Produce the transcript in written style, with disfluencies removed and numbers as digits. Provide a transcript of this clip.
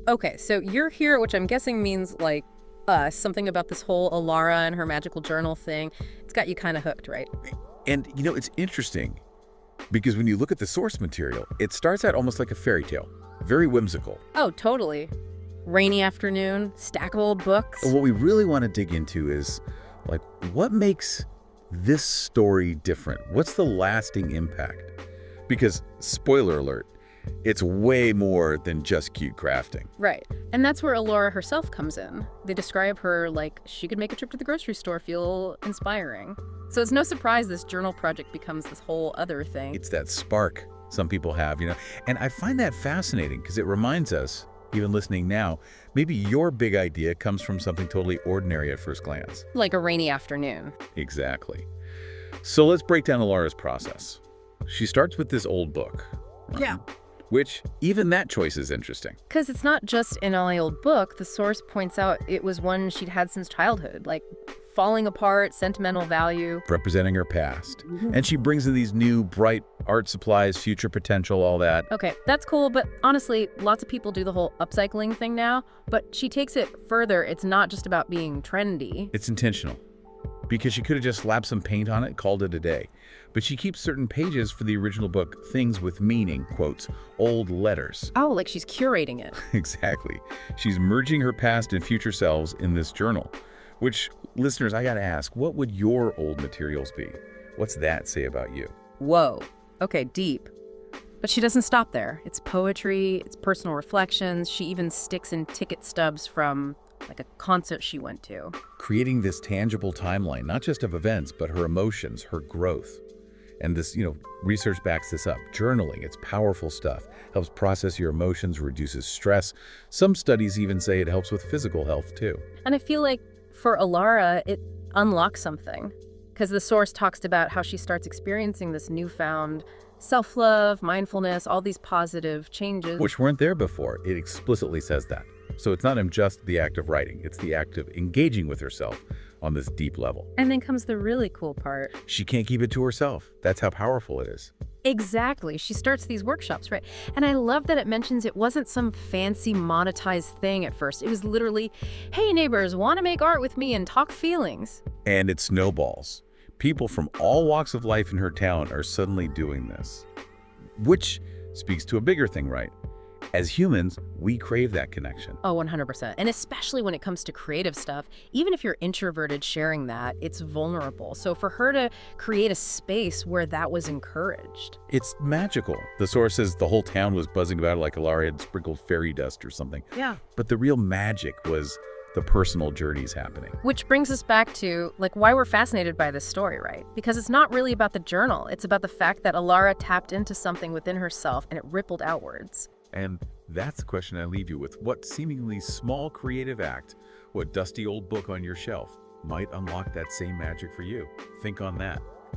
Okay, so you're here, which I'm guessing means, like, something about this whole Elara and her magical journal thing. It's got you kind of hooked, right? And, it's interesting because when you look at the source material, it starts out almost like a fairy tale, very whimsical. Oh, totally. Rainy afternoon, stack of old books. What we really want to dig into is, like, what makes this story different? What's the lasting impact? Because, spoiler alert, it's way more than just cute crafting. Right. And that's where Elara herself comes in. They describe her like she could make a trip to the grocery store feel inspiring. So it's no surprise this journal project becomes this whole other thing. It's that spark some people have, And I find that fascinating because it reminds us, even listening now, maybe your big idea comes from something totally ordinary at first glance. Like a rainy afternoon. Exactly. So let's break down Elara's process. She starts with this old book. Yeah. Which, even that choice is interesting. Because it's not just an old book. The source points out it was one she'd had since childhood, like falling apart, sentimental value. Representing her past. And she brings in these new, bright art supplies, future potential, all that. Okay, that's cool, but honestly, lots of people do the whole upcycling thing now, but she takes it further. It's not just about being trendy. It's intentional. Because she could have just slapped some paint on it, called it a day. But she keeps certain pages for the original book, things with meaning, quotes, old letters. Oh, like she's curating it. Exactly. She's merging her past and future selves in this journal. Which, listeners, I gotta ask, what would your old materials be? What's that say about you? Whoa. Okay, deep. But she doesn't stop there. It's poetry, it's personal reflections. She even sticks in ticket stubs from like a concert she went to. Creating this tangible timeline, not just of events, but her emotions, her growth. And this, research backs this up. Journaling, it's powerful stuff. Helps process your emotions, reduces stress. Some studies even say it helps with physical health, too. And I feel like for Elara, it unlocks something. Because the source talks about how she starts experiencing this newfound self-love, mindfulness, all these positive changes. Which weren't there before. It explicitly says that. So it's not just the act of writing. It's the act of engaging with herself on this deep level. And then comes the really cool part. She can't keep it to herself. That's how powerful it is. Exactly. She starts these workshops, right? And I love that it mentions it wasn't some fancy monetized thing at first. It was literally, hey neighbors, want to make art with me and talk feelings? And it snowballs. People from all walks of life in her town are suddenly doing this. Which speaks to a bigger thing, right? As humans, we crave that connection. Oh, 100%. And especially when it comes to creative stuff, even if you're introverted sharing that, it's vulnerable. So for her to create a space where that was encouraged. It's magical. The source says the whole town was buzzing about it like Elara had sprinkled fairy dust or something. Yeah. But the real magic was the personal journeys happening. Which brings us back to why we're fascinated by this story, right? Because it's not really about the journal. It's about the fact that Elara tapped into something within herself and it rippled outwards. And that's the question I leave you with. What seemingly small creative act, what dusty old book on your shelf, might unlock that same magic for you? Think on that.